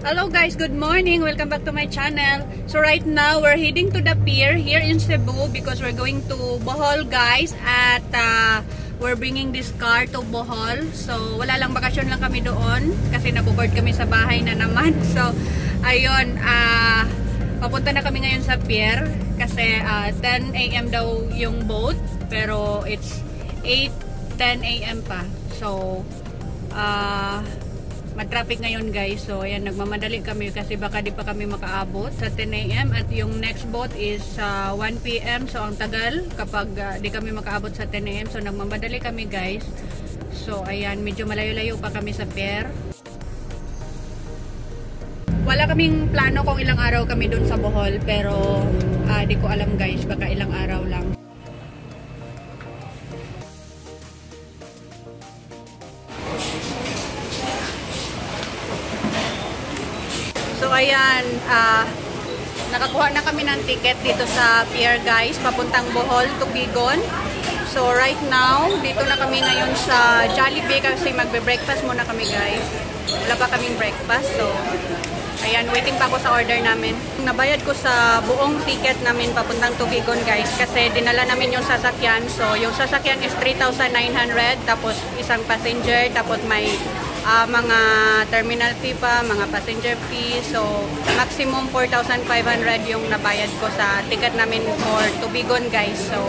Hello guys, good morning. Welcome back to my channel. So right now, we're heading to the pier here in Cebu because we're going to Bohol guys at we're bringing this car to Bohol. So wala lang, bakasyon lang kami doon kasi naboboard kami sa bahay na naman. So ayun, papunta na kami ngayon sa pier kasi 10 AM daw yung boat pero it's 8:10 AM pa. So mag-traffic ngayon guys, so ayan, nagmamadali kami kasi baka di pa kami makaabot sa 10 AM at yung next boat is 1 PM, so ang tagal kapag di kami makaabot sa 10 AM, so nagmamadali kami guys. So ayan, medyo malayo-layo pa kami sa pier. Wala kaming plano kung ilang araw kami dun sa Bohol pero di ko alam guys, baka ilang araw lang. So ayan, nakakuha na kami ng ticket dito sa pier guys, papuntang Bohol, Tubigon. So right now, dito na kami ngayon sa Jollibee kasi magbe-breakfast muna kami guys. Wala pa kaming breakfast, so ayan, waiting pa ako sa order namin. Nabayad ko sa buong ticket namin papuntang Tubigon guys kasi dinala namin yung sasakyan. So yung sasakyan is 3,900 tapos isang passenger, tapos may mga terminal fee pa, mga passenger fee. So maximum 4,500 yung nabayad ko sa ticket namin for Tubigon guys. So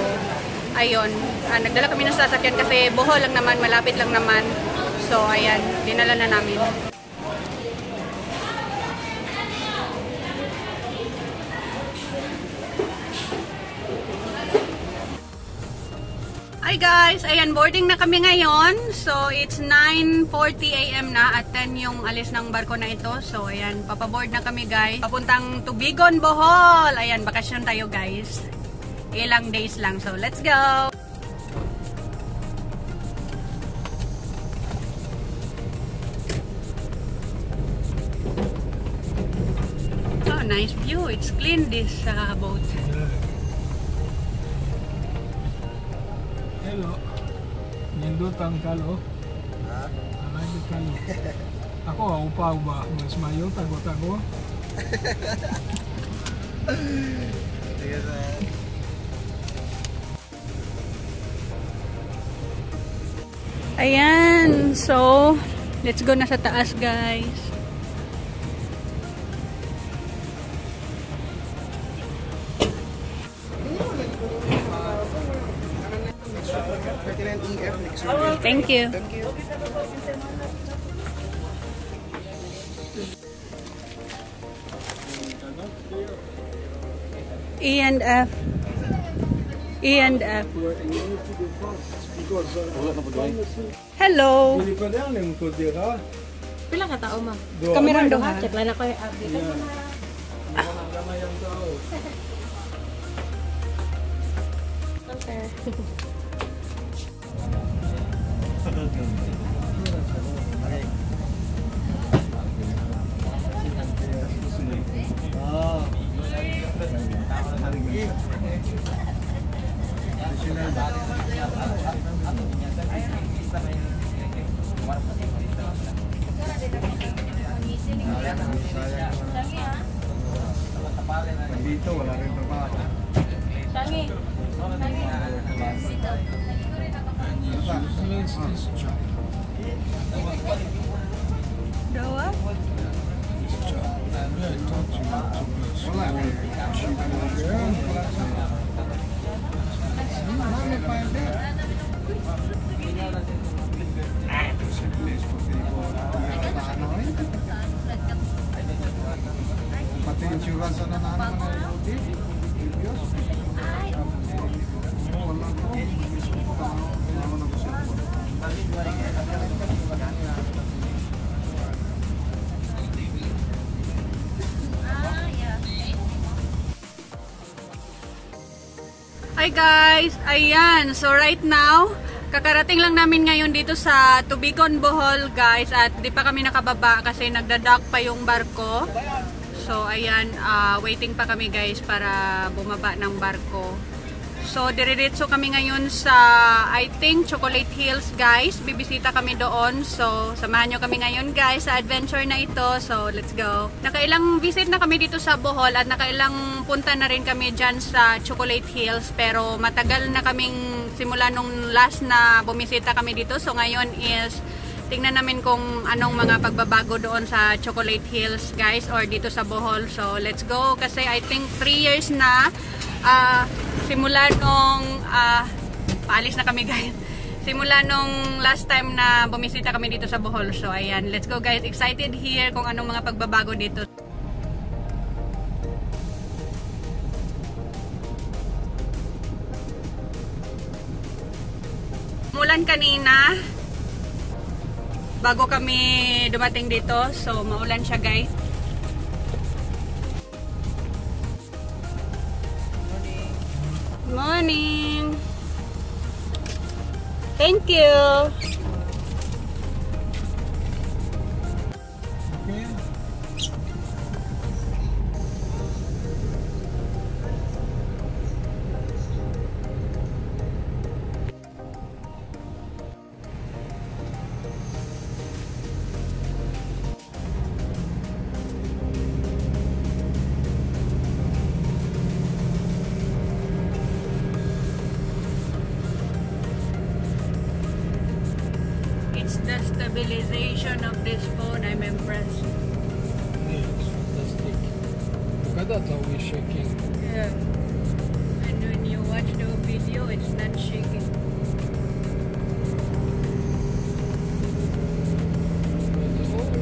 ayun, nagdala kami ng sasakyan kasi Bohol lang naman, malapit lang naman. So ayan, dinala na namin. Hi guys, ayan, boarding na kami ngayon. So it's 9:40 AM na at 10 yung alis ng barko na ito. So ayan, papaboard na kami guys. Papuntang Tubigon, Bohol. Ayan, bakasyon tayo guys. Ilang days lang. So let's go! Oh, nice view. It's clean this boat. Hello. Nindutang kalo. Anay di kalo. Ako upaw ba? Mas mayo tago-tago. Ayan, so let's go na sa taas guys. Thank you. E and F. E and F. Hello. Pila ka tao, ma'am? Kami rin doha. Check lang ako yung update. Dito wala rin trabaho. Tangi. Dawa? Pati insurance na naman na yung Hi guys, ayan, so right now kakarating lang namin ngayon dito sa Tubigon, Bohol guys at di pa kami nakababa kasi nagdadock pa yung barko. So ayan, waiting pa kami guys para bumaba ng barko. So, diretso kami ngayon sa, I think, Chocolate Hills, guys. Bibisita kami doon. So, samahan nyo kami ngayon, guys, sa adventure na ito. So, let's go. Nakailang visit na kami dito sa Bohol at nakailang punta na rin kami dyan sa Chocolate Hills. Pero matagal na kaming simula nung last na bumisita kami dito. So, ngayon is tingnan namin kung anong mga pagbabago doon sa Chocolate Hills, guys, or dito sa Bohol. So, let's go. Kasi I think 3 years na simula nung paalis na kami, guys. Simula nung last time na bumisita kami dito sa Bohol. So, ayan. Let's go, guys. Excited here kung anong mga pagbabago dito. Umulan kanina bago kami dumating dito. So, maulan siya, guys. Morning. Thank you. Okay. It's the stabilization of this phone. I'm impressed. Yeah, it's fantastic. Look at that, how we're shaking. Yeah. And when you watch the video, it's not shaking.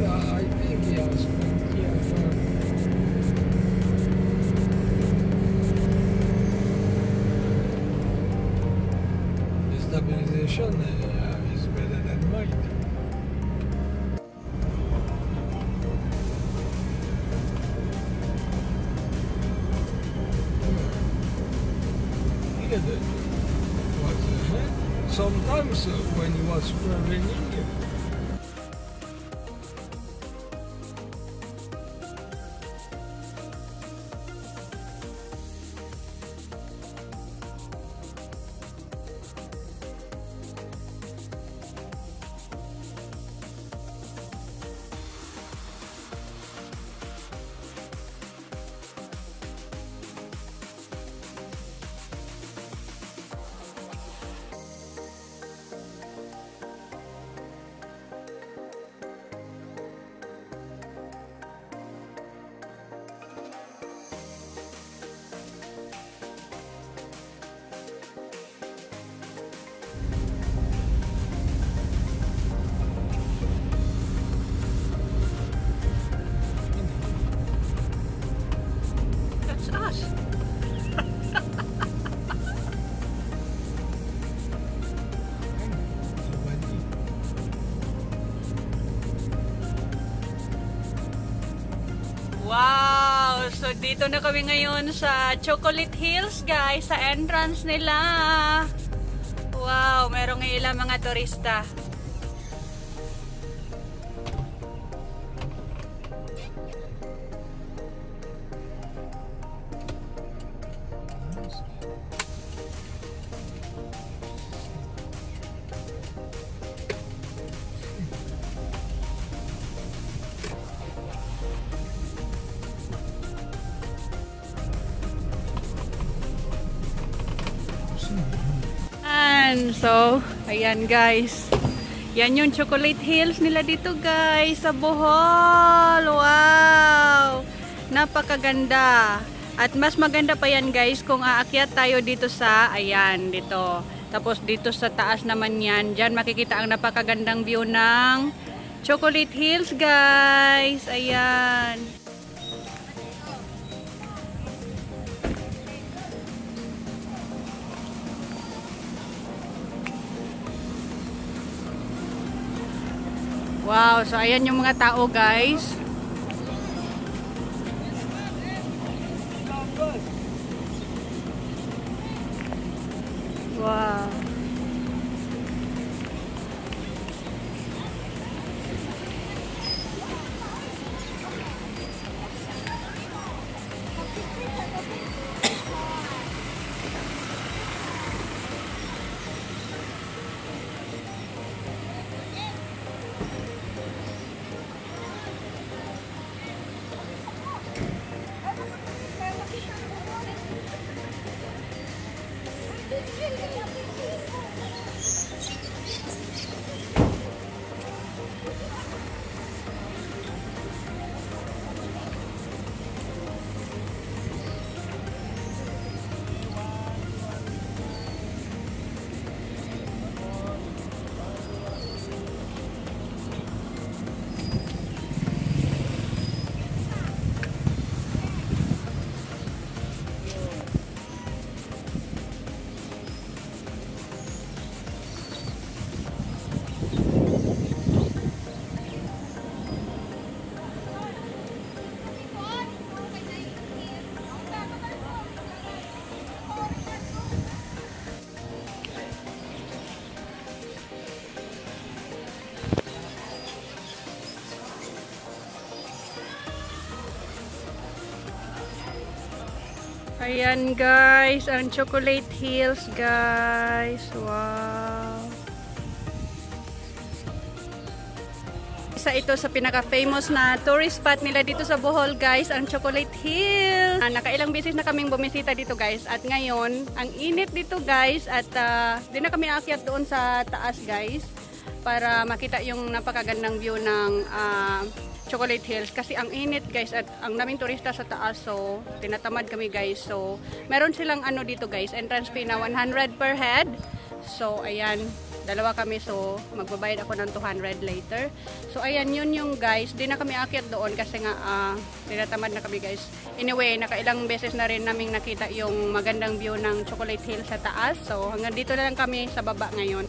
I think he has plenty of the stabilization is better than mine. Look at that. What's the heck? Sometimes when it was raining, That's us. Wow! So, dito na kami ngayon sa Chocolate Hills, guys. Sa entrance nila. Wow! Merong ilang mga turista. So, ayan, guys. Yan yung Chocolate Hills nila dito, guys, sa Bohol. Wow! Napakaganda. At mas maganda pa yan, guys, kung aakyat tayo dito sa, ayan, dito. Tapos dito sa taas naman yan. Diyan makikita ang napakagandang view ng Chocolate Hills, guys. Ayan. Wow, so ayan yung mga tao, guys. Wow. Ayan guys, ang Chocolate Hills guys. Wow. Isa ito sa pinaka-famous na tourist spot nila dito sa Bohol guys, ang Chocolate Hills. Nakailang beses na kaming bumisita dito guys at ngayon, ang init dito guys at di na kami aakyat doon sa taas guys para makita yung napakagandang view ng Chocolate Hills kasi ang init guys at ang daming turista sa taas, so tinatamad kami guys. So meron silang ano dito guys, entrance fee na 100 per head. So ayan, dalawa kami, so magbabayad ako ng 200 later. So ayan, yun yung guys, di na kami aakyat doon kasi nga tinatamad na kami guys. Anyway, nakailang beses na rin naming nakita yung magandang view ng Chocolate Hills sa taas. So hanggang dito na lang kami sa baba ngayon.